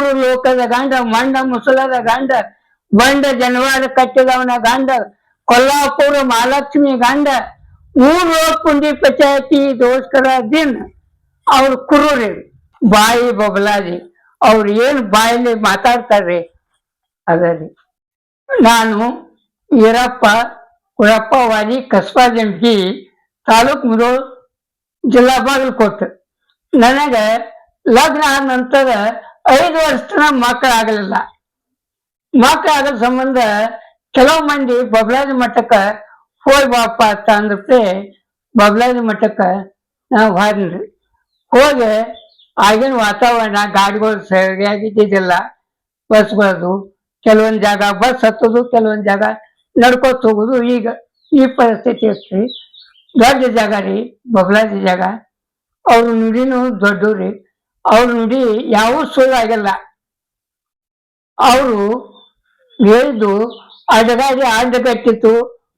ಮೂರು ಲೋಕದ ಗಂಡ ಮಂಡ ಮುಸಲದ ಗಂಡ ಬಂಡ ಜನವಾದ ಕಟ್ಟಿದವನ ಗಂಡ ಕೊಲ್ಲಾಪುರ ಮಹಾಲಕ್ಷ್ಮಿ ಗಂಡ ಮೂರು ಲೋಕ ಕುಂಡಿ ಪಂಚಾಯತಿ ದೋಸ್ಕರ ದಿನ ಅವ್ರ ಕುರುರಿ ಬಾಯಿ ಬಬಲಾದಿ ಅವ್ರು ಏನು ಬಾಯಲ್ಲಿ ಮಾತಾಡ್ತಾರೆ ಅದರಿ. ನಾನು ಈರಪ್ಪ ಉಳಪ್ಪ ವಾದಿ ಕಸ್ಬಾ ಜಂಟಿ ತಾಲೂಕ್ ಮುಧೋಳ್ ಜಿಲ್ಲಾ ಬಾಗಲಕೋಟೆ. ನನಗೆ ಲಗ್ನ ಆದ ನಂತರ 5 ವರ್ಷ ತನಕ ಮಕ್ಕಳಾಗಲಿಲ್ಲ. ಮಕ್ಕಳಾಗದ ಸಂಬಂಧ ಕೆಲವು ಮಂದಿ ಬಬಲಾದಿ ಮಠಕ್ಕೆ ಹೋಗಿ ಬಾಪ ಅಂತ ಅಂದ್ಬಿಟ್ಟೆ ಬಬಲಾದಿ ಮಠಕ್ಕೆ ನಾವು ಹಾದ್ರಿ. ಹೋಗಿ ಆಗಿನ ವಾತಾವರಣ ಗಾಡಿಗಳು ಸರಿಯಾಗಿದ್ದಿದ್ದಿಲ್ಲ, ಬಸ್ಗಳದು ಕೆಲವೊಂದು ಜಾಗ ಬಸ್ ಹತ್ತೋದು, ಕೆಲವೊಂದು ಜಾಗ ನಡ್ಕೋತ ಹೋಗುದು. ಈಗ ಈ ಪರಿಸ್ಥಿತಿ ಇರ್ತೀವಿ. ದೊಡ್ಡ ಜಾಗ ರೀ ಬಬಲಾದಿ ಜಾಗ. ಅವ್ರ ನುಡಿನೂ ದೊಡ್ಡವ್ರಿ. ಅವ್ರ ನುಡಿ ಯಾವ ಸುಳ್ಳಾಗಿಲ್ಲ. ಅವರು ಹೇಳಿದ್ದು ಅಡಗಾಡಿ ಅಡ್ಡಗಟ್ಟಿತ್ತು,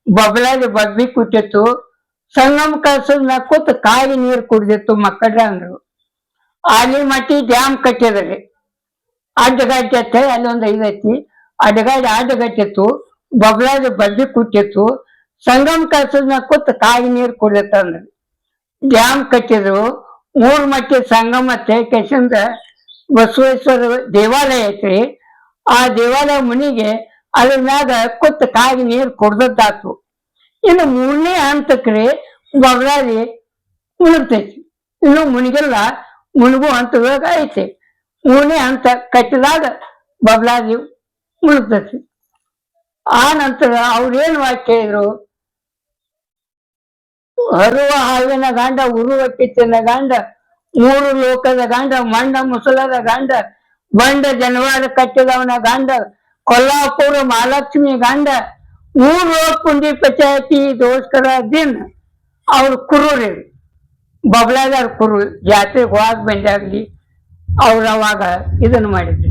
ಬಬಲಾದಿ ಬಬ್ಬಿ ಕುಟ್ಟಿತ್ತು, ಸಂಗಮ ಕಳ್ಸದ್ನ ಕೂತ್ ಕಾಯಿ ನೀರು ಕುಡ್ದಿತ್ತು ಮಕ್ಕಳ್ರ ಅಂದ್ರು. ಆಲಿಮಟ್ಟಿ ಡ್ಯಾಮ್ ಕಟ್ಟಿದ್ರಿ ಅಡ್ಡಗಟ್ಟಿ ಅಂತ ಹೇಳಿ ಅಲ್ಲಿ ಒಂದು 5 ಐತಿ. ಅಡ್ಡಗಾಡಿ ಅಡ್ಡಗಟ್ಟಿತ್ತು, ಬಬಲಾದಿ ಬಬ್ಬಿ ಕುಟ್ಟಿತ್ತು, ಸಂಗಮ ಕಳ್ಸದ್ನ ಕೂತ್ ಕಾಯಿ ನೀರು ಕುಡ್ದಿತ್ತಂದ್ರಿ. ಡ್ಯಾಮ್ ಕಟ್ಟಿದ್ರು. 3 ಮಟ್ಟಿ ಸಂಗಮ ಕೆಸಿಂದ ಬಸವೇಶ್ವರ ದೇವಾಲಯ ಐತ್ರಿ. ಆ ದೇವಾಲಯ ಮುನಿಗೆ ಅದ್ರ ಮ್ಯಾಗ ಕೂತ್ ಕಾಯಿ ನೀರು ಕುಡ್ದದ್ದಾತು. ಇನ್ನು 3ನೇ ಹಂತಕ್ರಿ ಬಬಲಾದಿ ಮುಳುಗ್ತೈತಿ. ಇನ್ನು ಮುನಿಗೆಲ್ಲ ಮುಳುಗು ಹಂತದಾಗ ಐತಿ. 3ನೇ ಹಂತ ಕಟ್ಟಿದಾಗ ಬಬಲಾದಿ ಮುಳುಗ್ತೈತಿ. ಆ ನಂತರ ಅವ್ರೇನು ವಾಕ್ಯ ಹೇಳಿದ್ರು, ಹರುವ ಹಾವಿನ ಗಂಡ ಉರುವ ಕಿಚ್ಚಿನ ಗಂಡ 3 ಲೋಕದ ಗಂಡ ಮಂಡ ಮುಸಲದ ಗಂಡ ಬಂಡ ಜನವಾದ ಕಟ್ಟಿದವನ ಗಂಡ ಕೊಲ್ಲಾಪುರ ಮಹಾಲಕ್ಷ್ಮಿ ಗಂಡ 3 ಲೋಕ ಕುಂಡಿ ಪಂಚಾಯತಿ ದೋಸ್ಕರ ದಿನ ಅವ್ರ ಕುರುರಿ ಬಬಲಾದಾರ ಕುರು ಜಾತ್ರೆಗೆ ಹೋಗಿ ಬಂದಾಗ್ಲಿ ಅವ್ರು ಅವಾಗ ಇದನ್ನು ಮಾಡಿದ್ರು.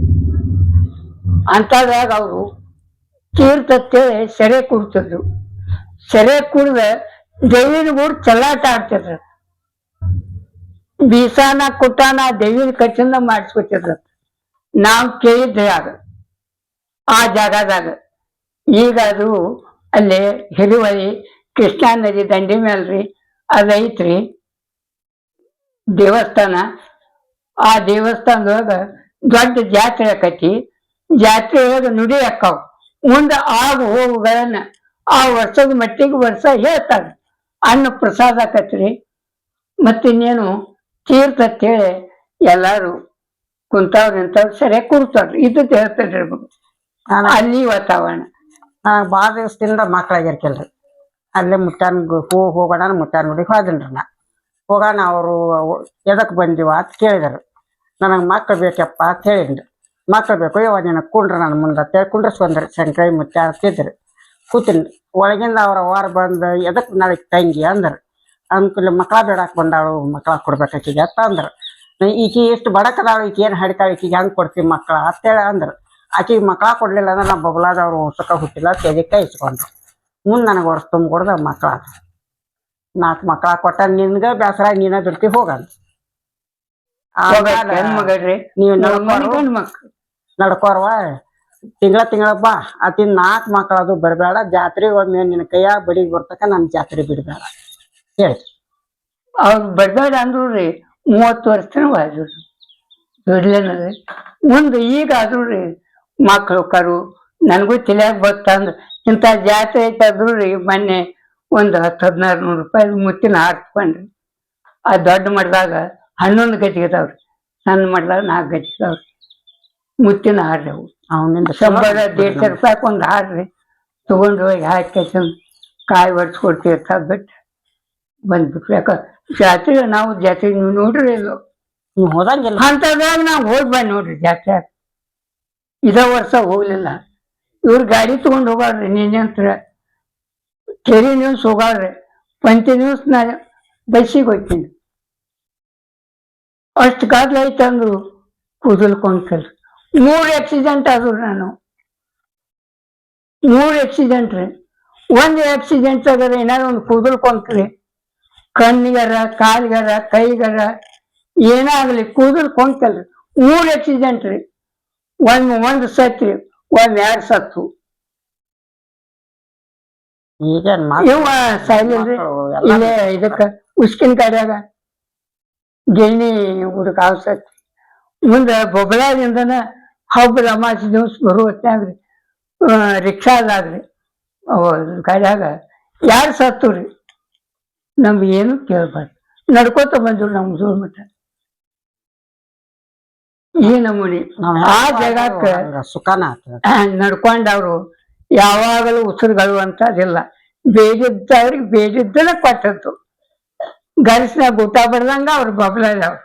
ಅಂಥದ್ರಾಗ ಅವರು ತೀರ್ಥತ್ತೇಳಿ ಸೆರೆ ಕುಡ್ತಿದ್ರು. ಸೆರೆ ಕುಡ್ದ ದೇವಿನ ಗೂಡ್ ಚಲ್ಲಾಟ ಆಡ್ತಿದ್ರು. ಬೀಸಾನ ಕುಟಾನ ದೇವಿನ ಕಚ್ಚಿಂದ ಮಾಡಿಸ್ಕೊತಿದ್ರು. ನಾವು ಕೇಳಿದ್ರಿ ಆಗ ಆ ಜಾಗದಾಗ. ಈಗ ಅದು ಅಲ್ಲೇ ಹಿರುವಳಿ ಕೃಷ್ಣಾ ನದಿ ದಂಡಿ ಮೇಲ್ರಿ ಅದೈತ್ರಿ ದೇವಸ್ಥಾನ. ಆ ದೇವಸ್ಥಾನದೊಳಗ ದೊಡ್ಡ ಜಾತ್ರೆ ಆಕತಿ. ಜಾತ್ರೆ ಒಳಗ ನುಡಿ ಅಕ್ಕಾವ. ಮುಂದೆ ಆಗು ಹೋಗುಗಳನ್ನ ಆ ವರ್ಷದ ಮಟ್ಟಿಗೆ ವರ್ಷ ಹೇಳ್ತಾರೆ. ಅನ್ನ ಪ್ರಸಾದ ಆಕತ್ರಿ. ಮತ್ತಿನ್ನೇನು ತೀರ್ಥ ಅಂತೇಳಿ ಎಲ್ಲಾರು ಕುಂತಾವ್ರ ನಿಂತವ್ರು ಸರಿಯಾಗಿ ಕೂರ್ತಾವ್ರಿ. ಇದ್ದದ್ದು ಹೇಳ್ತೇನ್ರಿ ಅಲ್ಲಿ ವಾತಾವರಣ. ಭಾಳ ದಿವಸದಿಂದ ಮಕ್ಕಳಾಗಿರ್ಕಿಲ್ರಿ. ಅಲ್ಲೇ ಮುತ್ಯಾನ ಹೋಗೋಣ ಮುತ್ಯಾನ ಗುಡಿಗೆ ಹೋದಿನ್ರಿ. ನಾ ಹೋಗೋಣ ಅವರು ಎದಕ್ಕೆ ಬಂದಿವ ಅಂತ ಕೇಳಿದರು. ನನಗೆ ಮಕ್ಕಳು ಬೇಕಪ್ಪ ಅಂತ ಹೇಳಿದ್ರಿ. ಮಕ್ಕಳು ಬೇಕು ಇವಾಗ ನಿನಗೆ ಕುಂಡ್ರ ನನ್ನ ಮುಂದೆ ಕುಂಡ್ರಸ್ಕೊಂಡ್ರಿ. ಶಂಕರಿ ಮುತ್ಯ ಅಂತಿದ್ರಿ. ಕೂತೀನಿ ಒಳಗಿಂದ ಅವ್ರ ಹೊರ ಬಂದು ಎದಕ್ಕೆ ನಾಳೆ ತಂಗಿ ಅಂದ್ರು. ಅಂಕಲ್ ಮಕ್ಕಳ ಬೇಡಕ್ಕೆ ಬಂದಾಳು, ಮಕ್ಕಳ ಕೊಡ್ಬೇಕಾಕಿಗೆ ಅಂತ ಅಂದ್ರು. ಈಕಿ ಎಷ್ಟು ಬಡಕದಾಳು, ಈಕಿ ಏನು ಹಡಿತಾಳು, ಈಕಿಗೆ ಹೆಂಗೆ ಕೊಡ್ತೀವಿ ಮಕ್ಕಳ ಅಂತೇಳಿ ಅಂದ್ರು. ಆಕಿಗೆ ಮಕ್ಕಳ ಕೊಡ್ಲಿಲ್ಲ ಅಂದ್ರೆ ನಾವು ಬಬಲಾದವ್ರು ಸುಖ ಹುಟ್ಟಿಲ್ಲ ತೆದಿಕ್ಕೆ ಇಸ್ಕೊಂಡ್ರು. ಮುಂದೆ ನನಗೆ ವರ್ಷ ತುಂಬ ಕೊಡ್ದ ಮಕ್ಕಳ 4 ಮಕ್ಕಳ ಕೊಟ್ಟ. ನಿನ್ಗೆ ಬೇಸರ ನೀನ ಬಿಡ್ತಿ ಹೋಗಂತ. ನೀವು ನಡ್ಕೋರ್ವ ತಿಂಗಳ ಬಾ ಅತಿನ್ 4 ಮಕ್ಕಳು ಅದು ಬರಬೇಡ. ಜಾತ್ರೆ ಒಮ್ಮೆ ನಿನ್ನ ಕೈಯಾಗ ಬಡಿಗೆ ಬರ್ತಕ ನನ್ನ ಜಾತ್ರೆ ಬಿಡಬೇಡ ಹೇಳಿ. ಅವ್ರು ಬರಬೇಡ ಅಂದ್ರು ರೀ. 30 ವರ್ಷ ತನಕ ಆದ್ರು ಬಿಡ್ಲೇನರಿ. ಮುಂದೆ ಈಗ ಆದ್ರು ರೀ ಮಕ್ಕಳು ಕರು ನನಗೂ ತಿಳಿಯಾಗ ಬರ್ತಂದ್ರೆ ಇಂಥ ಜಾತ್ರೆ ಐತಾದ್ರು ರೀ. ಮೊನ್ನೆ ಒಂದು 10-15 ರೂಪಾಯಿ ಮುತ್ತಿನ ಹಾರ್ಸ್ಕೊಂಡ್ರಿ. ಆ ದೊಡ್ಡ ಮಠದಾಗ 11 ಗಜ್ಜಿಗೆದಾವ್ರಿ. ಸಣ್ಣ ಮಠದಾಗ 4 ಗಜ್ಜಿಗೆದಾವ್ರಿ ಮುತ್ತಿನ ಹಾರ್ರಿ. ಅವು ಅವನಿಂದ 100-150 ರೂಪಾಯಿಗೆ ಒಂದು ಹಾರ್ರಿ ತಗೊಂಡು ಹೋಗಿ ಹಾಕಿ ಕಾಯಿ ಒಡ್ಸ್ಕೊಡ್ತೀರ್ತ ಬಿಟ್ಟು ಬಂದ್ಬಿಟ್ರಿ. ಯಾಕ ಜಾತ್ರೆ ನಾವು ಜಾತ್ರೆ ನೀವು ನೋಡ್ರಿ ಇಲ್ಲೋ ನೀವು ಹೋದಂಗಿಲ್ಲ ಅಂತದಾಗ ನಾವು ಹೋಗಿ ಬಂದು ನೋಡ್ರಿ ಜಾತ್ರೆ. ಇದ ವರ್ಷ ಹೋಗ್ಲಿಲ್ಲ. ಇವ್ರ ಗಾಡಿ ತಗೊಂಡು ಹೋಗಾಡ್ರಿ. ನಿನ್ನಂತ್ರ ಕೆರಿ ನ್ಯೂಸ್ ಹೋಗಾಡ್ರಿ. ಪಂಚ ನ್ಯೂಸ್ ನಾ ಬಸ್ಸಿಗೆ ಹೋಗ್ತೀನಿ. ಅಷ್ಟು ಗಾದ್ಲ ಐತಂದ್ರು ಕೂದಲ್ಕೊಂಡ್ಕಲ್ರಿ. 3 ಆಕ್ಸಿಡೆಂಟ್ ಆದ್ರು. ನಾನು 3 ಆಕ್ಸಿಡೆಂಟ್ ರೀ. 1 ಆಕ್ಸಿಡೆಂಟ್ ಆಗರ ಏನಾದ್ರು ಒಂದು ಕೂದಲ್ಕೊಂಡ್ರಿ, ಕಣ್ಣಿಗಾರ ಕಾಲಿಗಾರ ಕೈಗಾರ ಏನಾಗಲಿ ಕೂದಲ್ಕೊಂಡ್ಕಲ್ರಿ. 3 ಆಕ್ಸಿಡೆಂಟ್ ರೀ. ಒಂದು ಸತ್ರಿ ಒಂದ್ 2 ಸತ್ತು. ಈಗೇನ್ ಇವ ಸಾಯ್ಲಿಲ್ರಿ ಇಲ್ಲೇ ಇದಕ್ಕ ಉಸ್ಕಿನ ಕಡ್ಯಾಗ ಗೆಣ್ಣಿ ಹುಡುಗ ಸತ್ರಿ. ಮುಂದ ಬೊಬ್ಬಳಾದಿಂದನ ಹಬ್ಬದ ಅಮಾಸಿ ದಿವ್ಸ ಬರುವ ಹೊತ್ನ್ಯಾಗ್ರಿ ರಿಕ್ಷಾದಾಗ್ರಿ ಕಡ್ಯಾಗ 2 ಸತ್ತು ರೀ. ನಮ್ಗೆ ಏನು ಕೇಳ್ಬಾರ್ದು, ನಡ್ಕೋತ ಬಂದ್ರು ನಮ್ ಜೋರ್ ಮಠ. ಈ ನಮೂನಿ ಆ ಜಗಕ್ಕ ಸುಖಾನ ನಡ್ಕೊಂಡವ್ರು ಯಾವಾಗಲೂ ಉಸಿರುಗಳು ಅಂತದಿಲ್ಲ. ಬೇಡಿದ್ದವ್ರಿಗೆ ಬೇಡಿದ್ದನ ಕೊಟ್ಟದ್ದು. ಗರಿಸ್ನಾಗ ಊಟ ಬಡ್ದಂಗ ಅವ್ರು ಬಬ್ಲದವ್ರು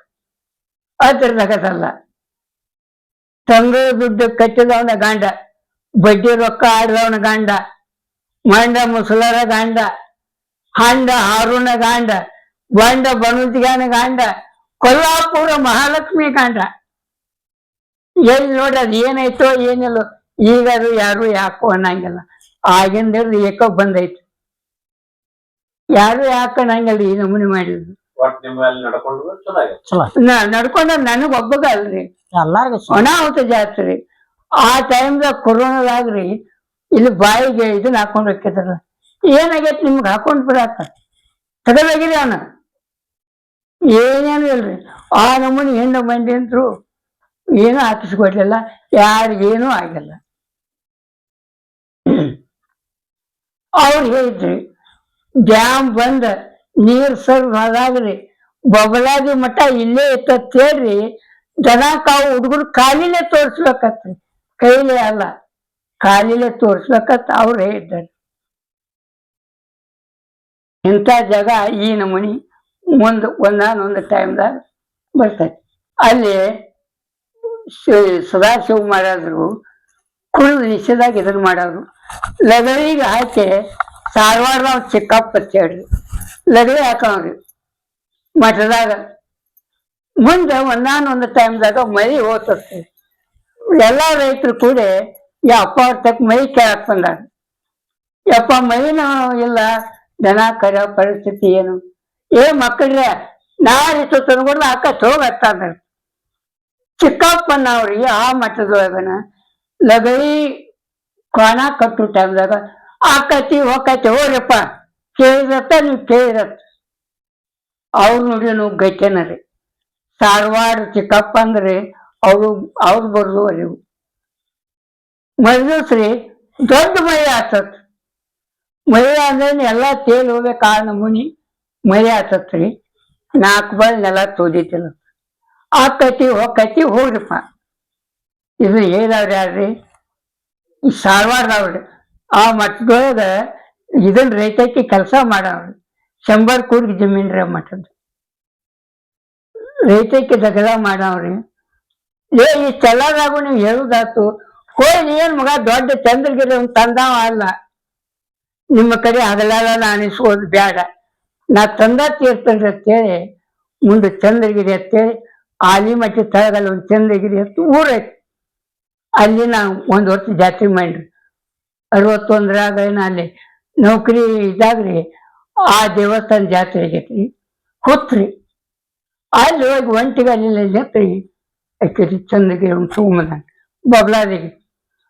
ಅದ್ರದಾಗದಲ್ಲ. ತಂಗ ದುಡ್ಡು ಕಟ್ಟಿದವನ ಗಂಡ, ಬಡ್ಡಿ ರೊಕ್ಕ ಆಡಿದವನ ಗಂಡ, ಮಂಡ ಮುಸಲರ ಗಂಡ, ಹಂಡ ಹಾರುನ ಗಂಡ, ಬಂಡ ಬನುಜ್ಗಾನ ಗಂಡ, ಕೊಲ್ಲಾಪುರ ಮಹಾಲಕ್ಷ್ಮಿ ಗಂಡ. ಎಲ್ಲಿ ನೋಡ್ರಿ ಅದು ಏನಾಯ್ತೋ ಏನಿಲ್ಲ. ಈಗ ಅದು ಯಾರು ಯಾಕೋ ಅನ್ನಂಗಿಲ್ಲ. ಆಗಿಂದ ಏಕೋ ಬಂದೈತಿ, ಯಾರು ಯಾಕೆ ಅನ್ನಂಗಿಲ್ಲ. ಈ ನಮೂನಿ ಮಾಡಿದ್ರು ನಡ್ಕೊಂಡ ನನಗ್ ಒಬ್ಬಗ ಅಲ್ರಿ, ಅನಾಹುತ ಜಾತ್ರಿ. ಆ ಟೈಮ್ದಾಗ ಕೊರೋನಾದಾಗ್ರಿ ಇಲ್ಲಿ ಬಾಯಿಗೆ ಇದನ್ನ ಹಾಕೊಂಡ್ ಹೋಗ್ತಿದಾರ. ಏನಾಗೈತಿ ನಿಮ್ಗೆ ಹಾಕೊಂಡ್ ಬಿಡಾಕ ತಗದಾಗಿರಿ ಅವನ ಏನೇನು ಇಲ್ರಿ. ಆ ನಮೂನಿ ಹೆಣ್ಣು ಮಂದಿ ಅಂತ್ರು ಏನೂ ಹಾಕಿಸ್ಕೊಡ್ಲಿಲ್ಲ, ಯಾರಿಗೇನೂ ಆಗಿಲ್ಲ. ಅವ್ರು ಹೇಳಿದ್ರಿ ಡ್ಯಾಮ್ ಬಂದ ನೀರ್ ಸರ್ವ್ ಅದಾಗ್ರಿ ಬಬಲಾದಿ ಮಠ ಇಲ್ಲೇ ಇತ್ತತ್ ಹೇಳ್ರಿ. ದನ ಕಾವು ಹುಡುಗರು ಕಾಲಿಲೆ ತೋರ್ಸ್ಬೇಕತ್ರಿ, ಕೈಲೇ ಅಲ್ಲ, ಕಾಲಿಲೆ ತೋರ್ಸ್ಬೇಕತ್ ಅವ್ರು ಹೇಳಿದ್ದಾರೆ. ಇಂಥ ಜಾಗ ಈ ನಮೂನಿ ಒಂದಾನೊಂದು ಟೈಮ್ದಾಗ ಬರ್ತೈತಿ. ಅಲ್ಲಿ ಸದಾಶಿವ ಮಾಡಿದ್ರು ಕುಡಿದು ನಿಷೇಧಾಗ ಇದನ್ನ ಮಾಡೋರು. ಲಗಳಿಗೆ ಹಾಕಿ ಸಾರವಾಡದವ್ ಚಿಕ್ಕಪ್ಪ ಹೇಳ್ರಿ ಲಗಳಿ ಹಾಕೋರಿ ಮಠದಾಗ. ಮುಂದೆ ಒಂದಾನೊಂದು ಟೈಮ್ದಾಗ ಮಳಿ ಹೋಗ್ತತಿ. ಎಲ್ಲ ರೈತರು ಕೂಡ ಯಪ್ಪ ಅವ್ರ ತಕ್ಕ ಮೈ ಕೇಳಕ್ ಬಂದಾರ. ಯಪ್ಪ ಮೈನೂ ಇಲ್ಲ, ದನ ಕರ ಪರಿಸ್ಥಿತಿ ಏನು, ಮಕ್ಕಳ್ರೆ ನಾರಿತ್ತು ತಂದ್ಕೊಡ್ಲ ಹಾಕತ್ ಹೋಗತ್ತ. ಚಿಕ್ಕಪ್ಪನವ್ರಿಗೆ ಆ ಮಠದೊಳಗನ ಲಗಳಿ ಕ್ವಾಣ ಕಟ್ಟು ಟೈಮ್ದಾಗ ಆಕತಿ ಹೋಗತಿ ಹೋಗ್ರಪ್ಪ ಕೇಳಿರತ್ತ ನೀವು ಕೇಳಿರತ್ತ. ಅವ್ರು ನೋಡಿ ನಾವು ಗೈತೇನ ರೀ. ಸಾರವಾಡ ಚಿಕ್ಕಪ್ಪ ಅಂದ್ರೆ ಅವ್ರು ಬರ್ದು ಅರಿವು. ಮರುದಿವ್ಸ್ರಿ ದೊಡ್ಡ ಮಳೆ ಆತತ್. ಮಳೆ ಅಂದ್ರೆ ಎಲ್ಲ ತೇಲ್ ಹೋಗ್ಬೇಕು. ಆ ನಮೂನಿ ಮಳೆ ಆತತ್ರಿ. 4 ಬಲ್ ನೆಲ ತೋದಿತಿಲ್ಲ. ಆಕತಿ ಹೋಗತಿ ಹೋಗ್ರಪ್ಪ. ಇದು ಹೇಳವ್ರಿ ಯಾರ್ರಿ? ಈ ಸಾರವಾಡದವ್ರಿ. ಆ ಮಠದೊಳಗ ಇದನ್ ರೈತಕ್ಕೆ ಕೆಲಸ ಮಾಡವ್ರಿ. 100 ಕೂರ್ಗ್ ಜಮೀನ್ರಿ ಆ ಮಠದ. ರೈತಕ್ಕೆ ದಗದ ಮಾಡವ್ರಿ. ಇಷ್ಟೆಲ್ಲದಾಗು ನೀವು ಹೇಳುದಾತು, ಹೋಗಿ ಏನ್ ಮಗ ದೊಡ್ಡ ಚಂದ್ರಗಿರಿ ತಂದಾವ ಅಲ್ಲ, ನಿಮ್ಮ ಕಡೆ ಹಗಲೆಲ್ಲ ಅನಿಸ್ಕೋದು ಬ್ಯಾಡ, ನಾ ತಂದ ತೀರ್ತೇನ್ರಿ ಅಂತೇಳಿ ಮುಂದೆ ಚಂದ್ರಗಿರಿ ಅಂತೇಳಿ ಆಲಿಮಠ ತಳಗಲ್ಲ ಒಂದು ಚಂದ್ರಗಿರಿ ಅಂತ ಊರೈತಿ. ಅಲ್ಲಿ ನಾವು 1 ವರ್ಷ ಜಾತ್ರೆ ಮಾಡ್ರಿ. 61ರಾಗ ಅಲ್ಲಿ ನೌಕರಿ ಇದಾಗ್ರಿ ಆ ದೇವಸ್ಥಾನ ಜಾತ್ರೆ ಆಗೈತ್ರಿ. ಹುತ್ರಿ ಅಲ್ಲಿ ಹೋಗಿ ಒಂಟಿಗೆ ಅಲ್ಲಿ ಎತ್ರಿ ಆಕಿ ಚಂದ್ರಗಿರಿ ಒಂದು ತಗೊಂಬಂದ ಬಬ್ಲಾದಿಗೆ.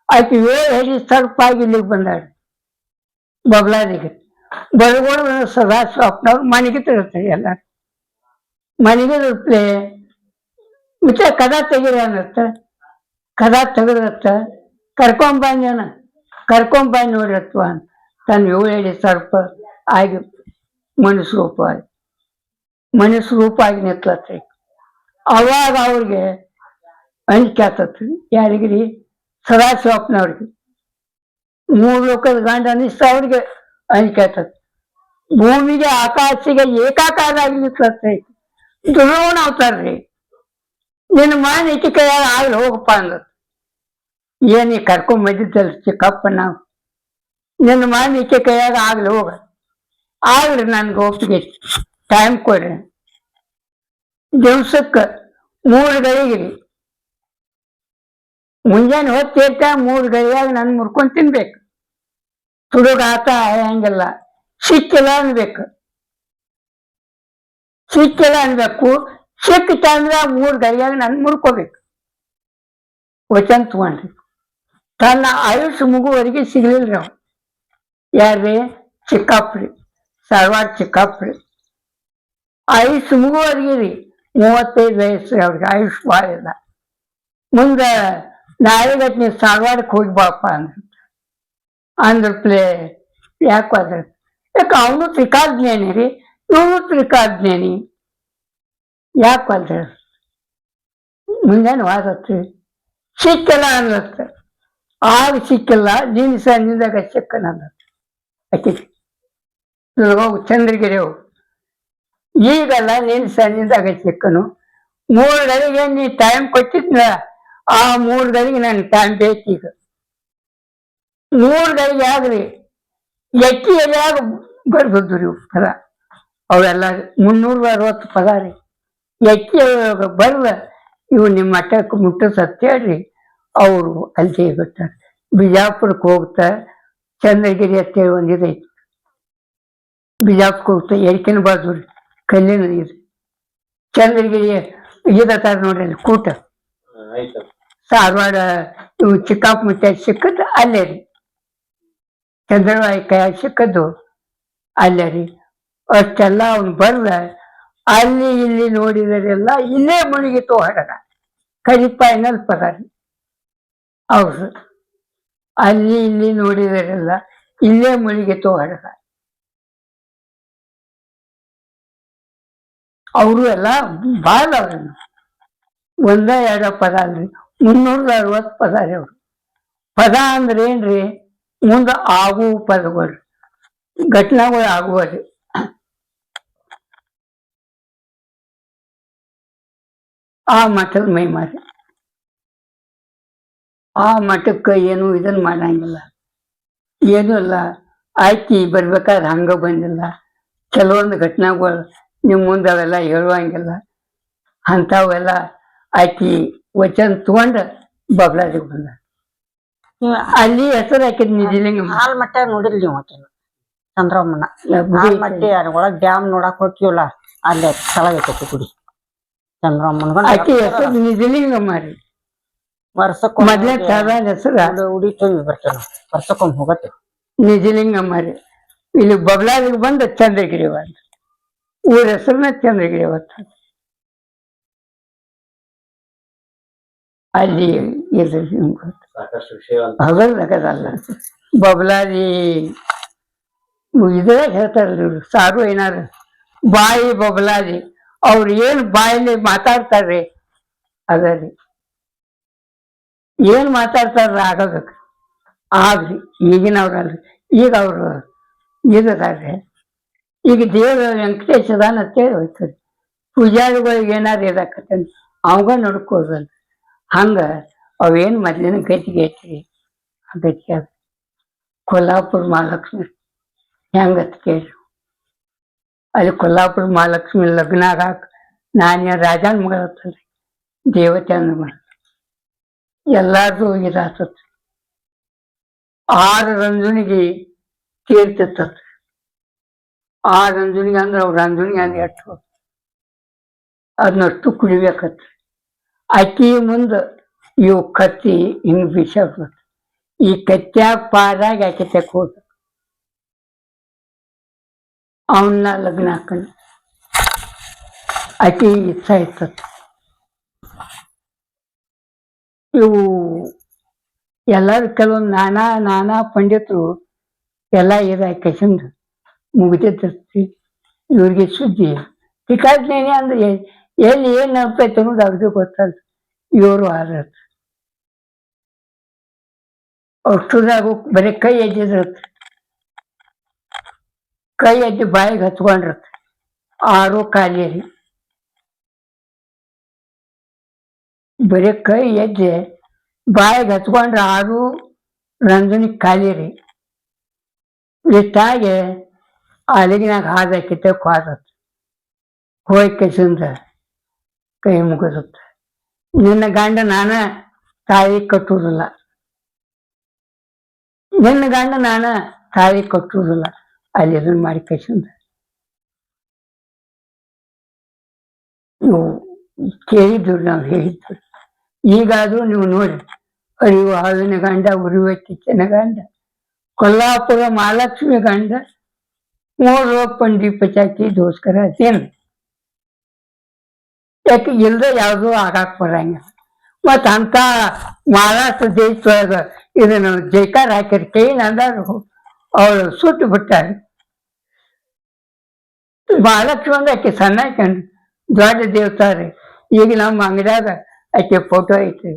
ಆಕಿ 7 ಹೆಡಿ ಸರ್ಪ ಆಗಿ ಇಲ್ಲಿಗೆ ಬಂದಾಡ್ರಿ ಬಬ್ಲಾದಿಗೆ. ಬರಗೋಡು ಸದಾಶಿವಪ್ಪನವ್ರು ಮನೆಗೆ ತಿರುತ್ತಾರೆ. ಎಲ್ಲ ಮನೆಗೆ ಇರುತ್ತೆ. ಮತ್ತೆ ಕದ ತೆಗಿರಿ ಅನ್ನತ್ತ. ಕದ ತೆಗದ್ರತ್ತ ಕರ್ಕೊಂಬಂದ್ ನೋಡಿರತ್ವ ಅಂತ ತನ್ನ 7 ಹೆಡಿ ಸರ್ಪ ಆಗಿ ಮನುಷ್ಯ ರೂಪ ಆಗಿ ನಿಂತ್ಲತ್ರಿ. ಅವಾಗ ಅವ್ರಿಗೆ ಅಂಜಿಕೆ ಆತತ್ರಿ. ಯಾರಿಗ್ರಿ? ಸದಾಶಿವಪ್ಪನವ್ರಿಗೆ. 3 ಲೋಕದ ಗಂಡ ಅನಿಸ್ತ ಅವ್ರಿಗೆ ಅಂಜಿಕೆ ಆತತ್. ಭೂಮಿಗೆ ಆಕಾಶಿಗೆ ಏಕಾಕಾರಾಗಿ ನಿಂತ್ಲತ್ರಿ. ದುರೋಣ ಅವತಾರ್ರಿ. ನಿನ್ನ ಮಾನ ಈಕೆ ಕೈಯಾಗ ಆಗ್ಲಿ ಹೋಗಪ್ಪ ಅಂದತ್. ಏನಿ ಕರ್ಕೊಂಡ್ ಬಂದಿದ್ದಲ್ ಚಿಕ್ಕಪ್ಪ ನಾವು, ನಿನ್ನ ಮಾನ ಈಕೆ ಕೈಯಾಗ ಆಗ್ಲಿ ಹೋಗ, ಆಗ್ಲಿ ನನ್ಗೆ ಒಪ್ಪಿಗೆ ಟೈಮ್ ಕೊಡ್ರಿ. ದಿವ್ಸಕ್ಕೆ 3 ಗಳಿಗ್ರಿ. ಮುಂಜಾನೆ ಹೊತ್ತೇರ್ತ 3 ಗಳಿಯಾಗ ನನ್ ಮುರ್ಕೊಂಡ್ ತಿನ್ಬೇಕು. ತುಡುಗ ಆತ ಹಂಗಿಲ್ಲ. ಸಿಕ್ಕಿಲ್ಲ ಅನ್ಬೇಕು. ಸಿಕ್ಕಿಲ್ಲ ಅನ್ಬೇಕು. ಸಿಕ್ಕಿತ ಅಂದ್ರ 3 ಗಳಿಯಾಗ ನನ್ ಮುರ್ಕೋಬೇಕು. ವಚನ ತಗೊಂಡ್ರಿ. ತನ್ನ ಆಯುಷ್ ಮುಗುವವರೆಗೆ ಸಿಗ್ಲಿಲ್ರಿ ಅವ. ಯಾರ್ರಿ? ಚಿಕ್ಕಾಪ್ರಿ, ಸಾರವಾಡ ಚಿಕ್ಕಾಪ್ರಿ. ಆಯುಷ್ ಮುಗುವವರೆಗೆ ರೀ 35 ವಯಸ್ಸು ಅವ್ರಿಗೆ, ಆಯುಷ್ ಭಾಳ ಇಲ್ಲ. ಮುಂದೆ ನಾಳೆಗಟ್ ನೀವು ಸಾರವಾಡಕ್ಕೆ ಹೋಗಿ ಬಾಪ ಅಂದ್ರಪ್ಲೆ ಯಾಕೆ ಅದ್ರ ಯಾಕೆ ಅವನು ತ್ರಿಕಾಜ್ಞಾನಿ ರೀ, ಇವನು ತ್ರಿಕಾಜ್ಞಾನಿ, ಯಾಕೆ ಅಲ್ರಿ ಮುಂದೇನು ವಾದತ್ರಿ. ಸಿಕ್ಕಿಲ್ಲ ಅನ್ಲತ್ತ. ಆಗ ಸಿಕ್ಕಿಲ್ಲ, ನಿನ್ನ ಸನ್ನಿದಾಗ ಸಿಕ್ಕನ ಅನ್ಲತ್ತ ಆಕೆ ಹೋಗು ಚಂದ್ರಗಿರಿ ಹೋಗು. ಈಗಲ್ಲ ನಿನ್ನ ಸನ್ನಿದಾಗ ಸಿಕ್ಕನು. 3 ಗಳಿಗೆ ನೀ ಟೈಮ್ ಕೊಟ್ಟಿದ್ನ, ಆ 3 ಗಳಿಗೆ ನನ್ ಟೈಮ್ ಬೇಕೀಗ. 3 ಗಳಿಗೆ ಆಗ್ರಿ ಎಕ್ಕಿ ಎಲೆಯಾಗ ಬರ್ದದ್ದು ರೀ ಪದ. ಅವೆಲ್ಲ 360 ಪದ ರೀ. ಎಕ್ಕಿ ಬರ್ದ ಇವು ನಿಮ್ಮ ಮಠಕ್ಕೆ ಮುಟ್ಟಿಸತ್ ಹೇಳ್ರಿ. ಅವರು ಅಲ್ಲಿ ಬಿಟ್ಟಾರೆ. ಬಿಜಾಪುರಕ್ಕೆ ಹೋಗ್ತಾ ಚಂದ್ರಗಿರಿ ಅಂತೇಳಿ ಒಂದಿದೈತಿ. ಬಿಜಾಪುರಕ್ಕೆ ಹೋಗ್ತಾ ಎರ್ಕಿನ ಬಾಜು ರೀ, ಕಲ್ಲಿನ ನೀರು. ಚಂದ್ರಗಿರಿ ಇದತ್ತಾರ ನೋಡ್ರಿ ಅಲ್ಲಿ ಕೂಟ. ಸಾರವಾಡ ಇವು ಚಿಕ್ಕಾಪ ಮುಚ್ಚ ಸಿಕ್ಕದ್ದು ಅಲ್ಲೇ ರೀ. ಚಂದ್ರವಾಯಿ ಕೈ ಸಿಕ್ಕದ್ದು ಅಲ್ಲೇ ರೀ. ಅಷ್ಟೆಲ್ಲ ಅವ್ನು ಬರ್ದ ಅಲ್ಲಿ ಇಲ್ಲಿ ನೋಡಿದರೆಲ್ಲ ಇಲ್ಲೇ ಮುಳುಗಿತು ಹಡಗ. ಕರಿಪಾಯಿನಲ್ಲಿ ಪದ ರೀ ಅವ್ರು. ಅಲ್ಲಿ ಇಲ್ಲಿ ನೋಡಿದರೆಲ್ಲ ಇಲ್ಲೇ ಮುಳುಗಿತು ಹಡಗ. ಅವರು ಎಲ್ಲ ಭಾಳ ಅವ್ರನ್ನ 1-2 ಪದ ಅಲ್ರಿ, 360 ಪದ ರೀ ಅವ್ರು. ಪದ ಅಂದ್ರೆ ಏನ್ರಿ? ಮುಂದೆ ಆಗುವ ಪದಗಳು, ಘಟನೆಗಳು ಆಗುವರಿ. ಆ ಮಠದ ಮೈ ಮಾರಿ. ಆ ಮಠಕ್ಕೆ ಏನು ಇದನ್ನ ಮಾಡಂಗಿಲ್ಲ, ಏನೂ ಇಲ್ಲ. ಆಯ್ತು ಬರ್ಬೇಕಾದ್ರೆ ಹಂಗ ಬಂದಿಲ್ಲ. ಕೆಲವೊಂದು ಘಟನೆಗಳು ನಿಮ್ಮ ಮುಂದೆ ಅವೆಲ್ಲ ಹೇಳುವಂಗಿಲ್ಲ. ಅಂಥವೆಲ್ಲ ಆಕಿ ವಚನ ತಗೊಂಡು ಬಬ್ಲಾದಿಗೆ ಬಂದ. ಅಲ್ಲಿ ಹೆಸರು ಹಾಕಿದ್ ನಿಜಲಿಂಗ. ಹಾಲ್ ಮಟ್ಟ ನೋಡಿಲ್ ನೀವು ಆಕಿನ ಚಂದ್ರಮ್ಮನ. ಹಾಲ್ ಮಟ್ಟಿ ಒಳಗ್ ಡ್ಯಾಮ್ ನೋಡಕ್ ಹೋಗ್ತೀವಲ್ಲ, ಅಲ್ಲೇ ತಳಗೈತಿ ಗುಡಿ ಚಂದ್ರಮ್ಮನ. ಆಕಿ ಹೆಸರು ನಿಜಲಿಂಗಮ್ಮ ರೀ. ವರ್ಷಕ್ಕೆ ಮೊದ್ಲೇ ತಳ ಹೆಸರು ಉಡಿ ತುಂಬಿ ಬರ್ತೇವೆ, ವರ್ಷಕ್ಕೊಮ್ಮೆ ಹೋಗತ್ತೆ ನಿಜಲಿಂಗಮ್ಮ ರೀ. ಇಲ್ಲಿ ಬಬ್ಲಾದಿಗೆ ಬಂದು ಚಂದ್ರಗಿರಿ ಬಂದ. ಊರ ಹೆಸರನ್ನ ಚಂದ್ರಗಿರಿ ಹೊತ್ತ. ಅಲ್ಲಿ ಹಗಲ್ಲ ಬಬ್ಲಾದಿ ಇದ್ರಾಗ ಹೇಳ್ತಾರಲ್ರಿ ಇವ್ರು ಸಾರು ಏನಾರ ಬಾಯಿ ಬಬ್ಲಾದಿ. ಅವ್ರು ಏನ್ ಬಾಯಲ್ಲಿ ಮಾತಾಡ್ತಾರ್ರಿ ಅದ ರೀ. ಏನ್ ಮಾತಾಡ್ತಾರ ಆಗೋದಕ್ಕೆ ಆಗ್ರಿ. ಈಗಿನವ್ರಲ್ರಿ, ಈಗ ಅವರು ಇದಾರ್ರಿ. ಈಗ ದೇವ್ರ ವೆಂಕಟೇಶ್ ಅದಾನ ಅಂತೇಳಿ ಹೋಯ್ತಾರೆ. ಪೂಜಾರಿಗಳಿಗೆ ಏನಾರು ಇದಾಕತ್ತ ಅವಾಗ ನೋಡ್ಕೋದಲ್ರಿ. ಹಂಗ ಅವೇನು ಮೊದ್ಲಿನ ಗತಿಗೆ ಐತ್ರಿ. ಆ ಗತಿ ಅದ. ಕೊಲ್ಲಾಪುರ ಮಹಾಲಕ್ಷ್ಮಿ ಹೆಂಗತ್ ಕೇಳ್ರಿ. ಅಲ್ಲಿ ಕೊಲ್ಲಾಪುರ ಮಹಾಲಕ್ಷ್ಮಿ ಲಗ್ನ ಆಗಾಕ ನಾನು ರಾಜನ ಮಗಳತ್ತಲ್ರಿ, ದೇವತೆ ಅಂದ ಮಗಳ. ಎಲ್ಲಾರ್ದು ಇದಾತತ್ರಿ. 6 ರಂಜುನಿಗೆ ತೀರ್ತಿತ್ತತ್ರಿ. 6 ರಂಜುನಿಗೆ ಅಂದ್ರೆ ಅವ್ರ ರಂಜುನಿಗೆ ಅಂದ್ರೆ ಎಷ್ಟು ಅದನ್ನಷ್ಟು ಕುಡಿಬೇಕತ್ರಿ. ಅಕ್ಕಿ ಮುಂದೆ ಇವು ಕತ್ತಿ ಹಿಂಗ್ ವಿಷ. ಈ ಕತ್ಯಾಗ ಪಾರಾಗಿ ಆಕೆ ತೆಕ್ ಹೋದ ಅವನ್ನ ಲಗ್ನ ಹಾಕೊಂಡು ಆಕೆ ಇಚ್ಛ ಇರ್ತದ. ಇವು ಎಲ್ಲರೂ ಕೆಲವೊಂದು ನಾನಾ ಪಂಡಿತರು ಎಲ್ಲ ಇದಾಕಿಂದ ಮುಗಿದಿರ್ತಿ. ಇವ್ರಿಗೆ ಸುದ್ದಿ ಟಿಕಾಜ್ಞಾನಿ ಅಂದ್ರೆ ಎಲ್ಲಿ ಏನ್ ನೆನಪೈತೆ ಅನ್ನೋದು ಅವ್ರಿಗೆ ಗೊತ್ತಲ್ಲ. ಇವರು ಆದ್ರ ಅಷ್ಟುದಾಗ ಬರೀ ಕೈ ಎದ್ದಿದ್ರತ್. ಕೈ ಎದ್ದಿ ಬಾಯಿಗೆ ಹಚ್ಕೊಂಡಿರತ್. 6 ಖಾಲಿ ರೀ. ಬರೀ ಕೈ ಎದ್ದೆ ಬಾಯಿಗೆ ಹಚ್ಕೊಂಡ್ರೆ 6 ರಂಜನಿ ಖಾಲಿ ರೀ. ಇಷ್ಟಾಗಿ ಅಲ್ಲಿಗಿನಾಗ ಹಾದಾಕಿತ್ತೆ ಕ್ವಾದತ್ ಹೋಯ್ ಕೆಸಿಂದ ಕೈ ಮುಗಿಸುತ್ತ. ನಿನ್ನ ಗಂಡ ನಾನ ತಾಳಿ ಕಟ್ಟುವುದಿಲ್ಲ, ನಿನ್ನ ಗಂಡ ನಾನ ತಾಳಿ ಕಟ್ಟುವುದಿಲ್ಲ. ಅಲ್ಲಿ ಇದನ್ನ ಮಾಡಿ ಕೆಸಿಂದ ನೀವು ಕೇಳಿದ್ರು, ನಾವು ಹೇಳಿದ್ರು. ಈಗಾದ್ರೂ ನೀವು ನೋಡಿ ಅರಿವು ಹಾವಿನ ಗಂಡ ಉರಿಯುವ ಕಿಚ್ಚನ ಗಂಡ ಕೊಲ್ಲಾಪುರ ಮಹಾಲಕ್ಷ್ಮಿ ಗಂಡ 3 ರೂಪಾಯಿ ದೀಪ ಚಾಕಿ ದೋಸ್ಕರ ತಿನ್ ಯಾಕೆ ಇಲ್ದ ಯಾವ್ದು ಆಗಾಕ್ ಬರಂಗ ಮತ್ತ ಅಂತ ಮಹಾರಾಷ್ಟ್ರ ದೇಶದೊಳಗ ಇದನ್ನು ಜೈಕಾರ ಹಾಕಿರ್ ಕೈ ಅಂದಾರು ಅವಳು ಸುಟ್ಟು ಬಿಟ್ಟಾರ. ಮಹಾಲಕ್ಷ್ಮಿ ಅಂದ್ರೆ ಆಕೆ ಸಣ್ಣ ಆಕಂಡು ದೊಡ್ಡ ದೇವತಾರೆ. ಈಗ ನಮ್ಮ ಅಂಗಡ್ಯಾಗ ಆಕೆ ಫೋಟೋ ಐತಿ,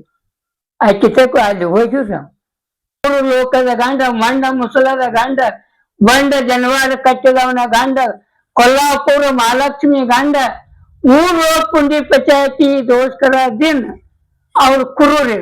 ಆಕೆ ತಗೋ ಅಲ್ಲಿ ಹೋಗಿವ್ ನಾವು. 3 ಲೋಕದ ಗಂಡ ಮಂಡ ಮುಸಲದ ಗಂಡ ಬಂಡ ಜನವಾದ ಕಟ್ಟಿದವನ ಗಂಡ ಕೊಲ್ಲಾಪುರ ಮಹಾಲಕ್ಷ್ಮಿ ಗಂಡ 3 ಲೋಕ ಪುಂಡಿ ಪಚಾಯತಿ ದೋಸ್ಕರ ದಿನ ಅವ್ರು ಕುರುರಿ